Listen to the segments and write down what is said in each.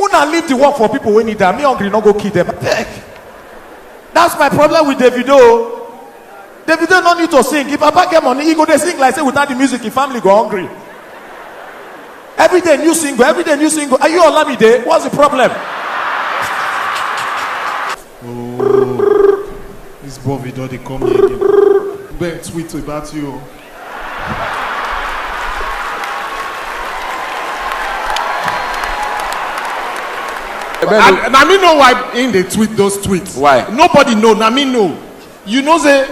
Una leave the work for people when need them. Me hungry, not go kill them. That's my problem with Davido. Davido no need to sing. If Papa get money, he go to sing like say without the music, his family go hungry. Every day new single, every day new single. Are you Olamide? What's the problem? Oh, this Davido they come here again. Ben tweet about you. And I mean know why in they tweet those tweets. Why? Nobody know. I mean know. You know say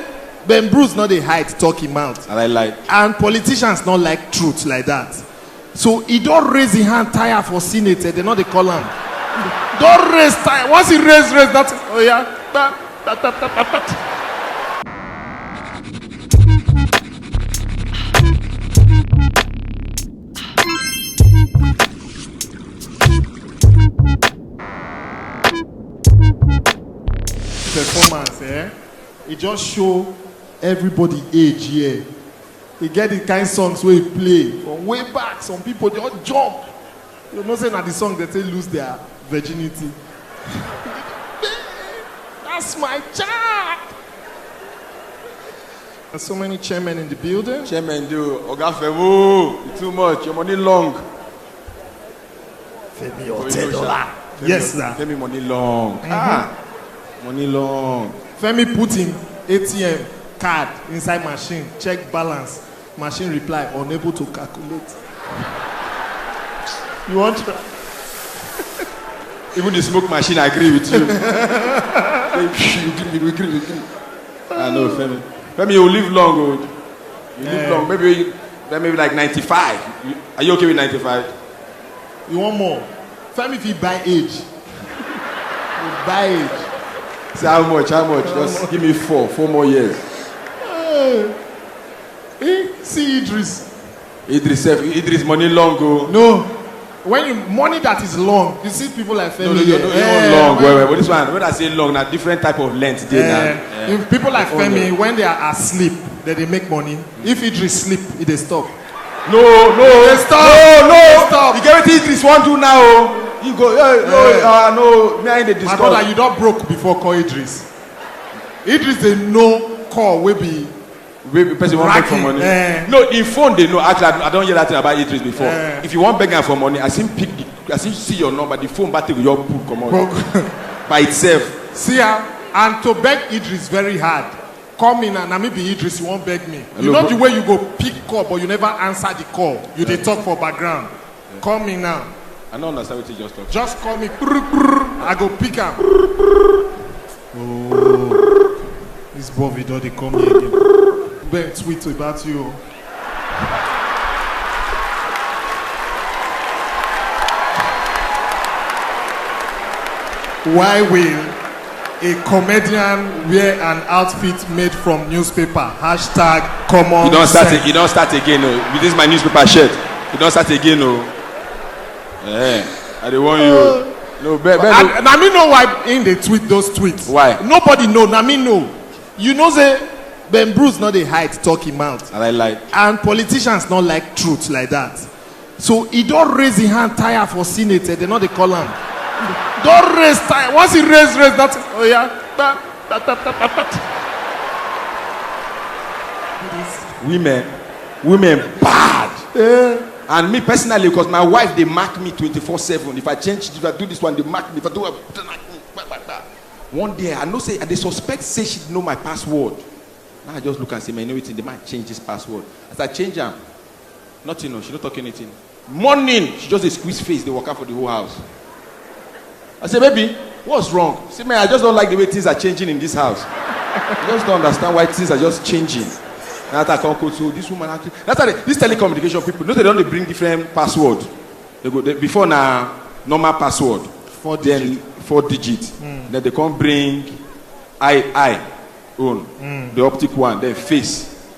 Ben Bruce not they hide talking mouth. And I like. And politicians not like truth like that. So he don't raise his hand tire for senator. They know they call him. Don't raise tire. Once he raise that. Oh yeah. Performance, it just show everybody age here. He get the kind of songs where he play from way back. Some people they all jump. You know, say that the song they say lose their virginity. That's my child. There's so many chairmen in the building. Chairman do Oga Femo, too much. Your money long. Femi $10. Yes, sir. Femi money long. Money long. Femi put him ATM card inside machine, check balance. Machine reply, unable to calculate. You want to? Even the smoke machine agree with you. We agree. I know, Femi. Femi, you live long, old. You live long. Maybe like 95. Are you okay with 95? You want more? Femi, if you buy age. You buy age. Say how much? Just give me 4 more years. See Idris. Idris money long go. No. When you money that is long, you see people like Femi. No, long. But this one, when I say long, now different type of length. If people like Femi, when they are asleep, they make money. If Idris sleep, they stop. No. They stop. No. Stop. You get what Idris want to now. You go, no, me ain't the discuss. My brother, you don't broke before call Idris. Idris, they no call will be. Person want beg for money. No, in phone they know. Actually, I don't hear that thing about Idris before. If you want begging for money, I see see your number. The phone battery your pull come on by itself. See and to beg Idris very hard. Come in and maybe Idris, you won't beg me. You know the way you go pick call, but you never answer the call. You they talk for background. Call me now. I don't understand what you just talk. Just call me. I go pick up. Oh, this Davido they come here again. Ben tweet about you. Why will a comedian wear an outfit made from newspaper? Hashtag common. You don't start again. No. This is my newspaper shirt. You don't start again. No. I don't want you. No, Ben. And I mean know why in they tweet those tweets. Why? Nobody know. I mean know. You know say Ben Bruce not they hide talking mouth. And I like. And politicians not like truth like that. So he don't raise his hand tire for senator. They know they call him. Don't raise tire. Once he raise that. Oh yeah. Women bad. And me personally, because my wife they mark me 24/7. If I do this one, they mark me. If I do one day, I know say they suspect say she know my password. Now I just look and say, man, you know it, they might change this password. As I change them, nothing, no, she don't talk anything. Morning, she just a squeeze face, they walk out for the whole house. I say, baby, what's wrong? Say, man, I just don't like the way things are changing in this house. I just don't understand why things are just changing. And after I come to this woman actually, that's how this telecommunication people, they don't bring different password. Before now, normal password. 4 digits. Then they can't bring I own the optic one, then face,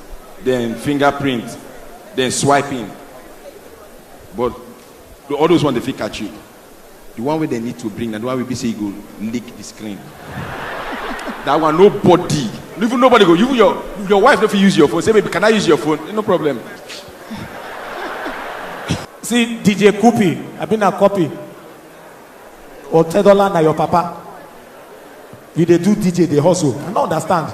then fingerprint, then swiping. But all those ones they fit catch you. The one where they need to bring, and the one will be say you go lick the screen. That one nobody, even nobody go. Even your wife don't use your phone. Say, baby, can I use your phone? No problem. See DJ Kupi, I've been a copy. Or $10 na your papa. You dey do DJ, dey hustle. I don't understand.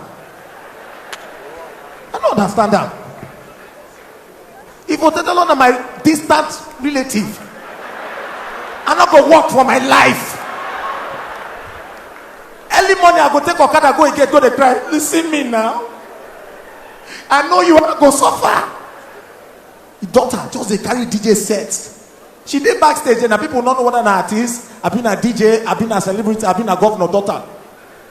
I don't understand that. If $10 na my distant relative, I'm not gonna work for my life. Early morning, I go take Okada, go again, go dey cry. Listen me now. I know you wanna go suffer. The daughter just dey carry DJ sets. She dey backstage and people don't know whether an artist, I been a DJ, I been a celebrity, I been a governor daughter.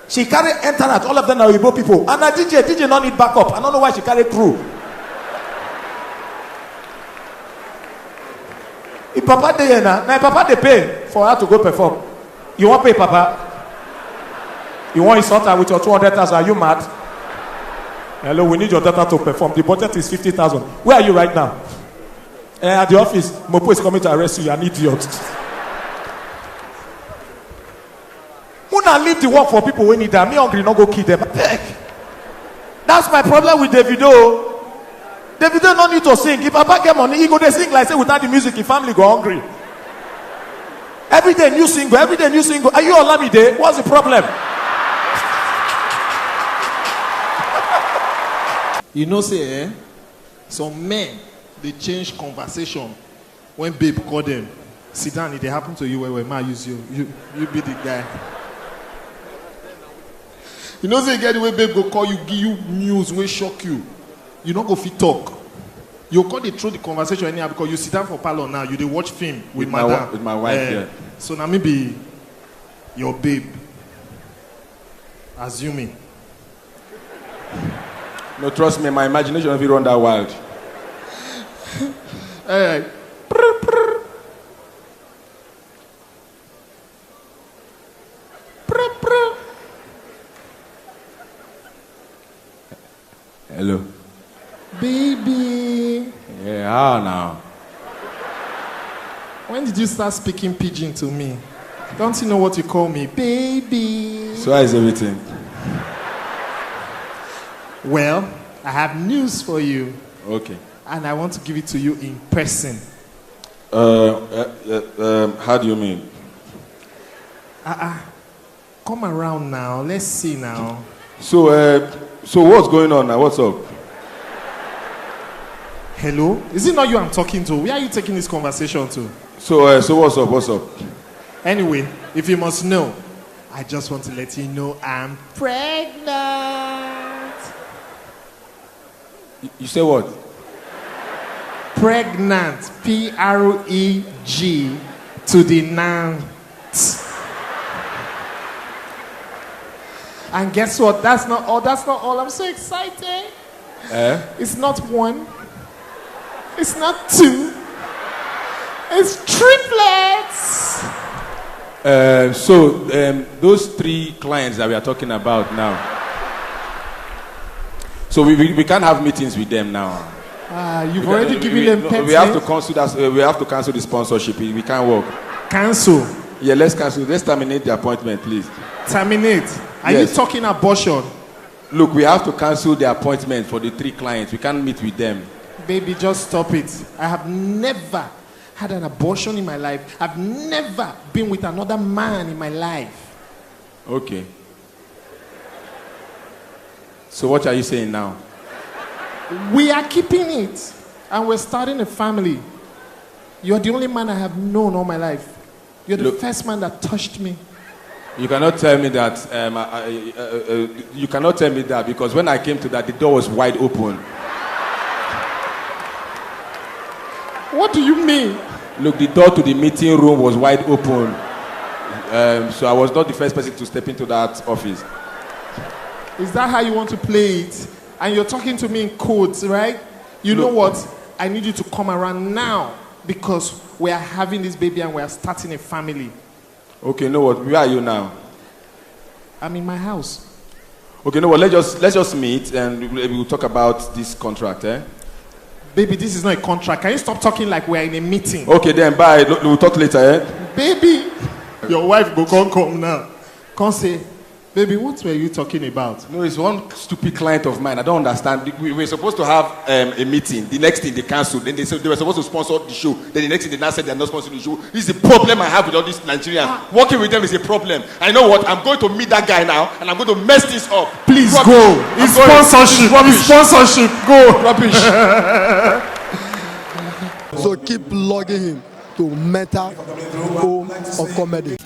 She carry enter at all of them are Igbo people. And a DJ don't need backup. I don't know why she carry crew. If Papa dey now Papa they pay for her to go perform. You want pay Papa? You want insult her with your 200,000? Are you mad? Hello, we need your daughter to perform. The budget is 50,000. Where are you right now? At the office. Mopo is coming to arrest you. You're an idiot. Muna leave the work for people when need them. Me hungry, not go kill them. That's my problem with Davido. Davido no need to sing. If Papa get money, he go they sing like say without the music, his family go hungry. Every day new single, every day new single. Are you Olamide? What's the problem? You know, say, some men, they change conversation when babe call them. Sit down, if they happen to you, where ma use you be the guy. You know, say, get the way babe go call you, give you news, will shock you. You don't go fit talk. You call they throw the conversation anyhow because you sit down for parlor now, you they watch film with madam. With my wife, yeah. So now maybe your babe, assuming. No, trust me, my imagination will run that wild. Hey. Hello. Baby. Yeah, how now? When did you start speaking pidgin to me? Don't you know what you call me? Baby. So how is everything? Well, I have news for you. Okay. And I want to give it to you in person. How do you mean? Come around now. Let's see now. So what's going on now? What's up? Hello? Is it not you I'm talking to? Where are you taking this conversation to? So what's up? What's up? Anyway, if you must know, I just want to let you know I'm pregnant. You say what? Pregnant. P-R-E-G to the nant. And guess what? That's not all. I'm so excited. It's not one. It's not two. It's triplets. Those 3 clients that we are talking about now. So we can't have meetings with them now. You've already given them pets. We have to cancel that. We have to cancel the sponsorship. We can't work. Cancel. Yeah, let's cancel. Let's terminate the appointment, please. Terminate. Are you talking abortion? Look, we have to cancel the appointment for the 3 clients. We can't meet with them. Baby, just stop it. I have never had an abortion in my life. I've never been with another man in my life. Okay. So what are you saying now? We are keeping it. And we're starting a family. You're the only man I have known all my life. You're the first man that touched me. You cannot tell me that. You cannot tell me that because when I came to that, the door was wide open. What do you mean? Look, the door to the meeting room was wide open. So I was not the first person to step into that office. Is that how you want to play it? And you're talking to me in codes, right? You know what? I need you to come around now because we are having this baby and we are starting a family. Okay, know what? Where are you now? I'm in my house. Okay, know what? Let's just meet and we'll talk about this contract, eh? Baby, this is not a contract. Can you stop talking like we're in a meeting? Okay, then bye. We'll talk later, eh? Baby, your wife go come now. Come say, Baby, what were you talking about? No, it's one stupid client of mine. I don't understand. We were supposed to have a meeting. The next thing they canceled. Then they said they were supposed to sponsor the show. Then the next thing they now said they're not sponsoring the show. This is the problem I have with all these Nigerians. Working with them is a problem. I know what? I'm going to meet that guy now and I'm going to mess this up. Please Rubbish. go. I'm It's going. sponsorship. Rubbish. It's sponsorship. Go. Rubbish. So keep logging him to Mental Home of Comedy.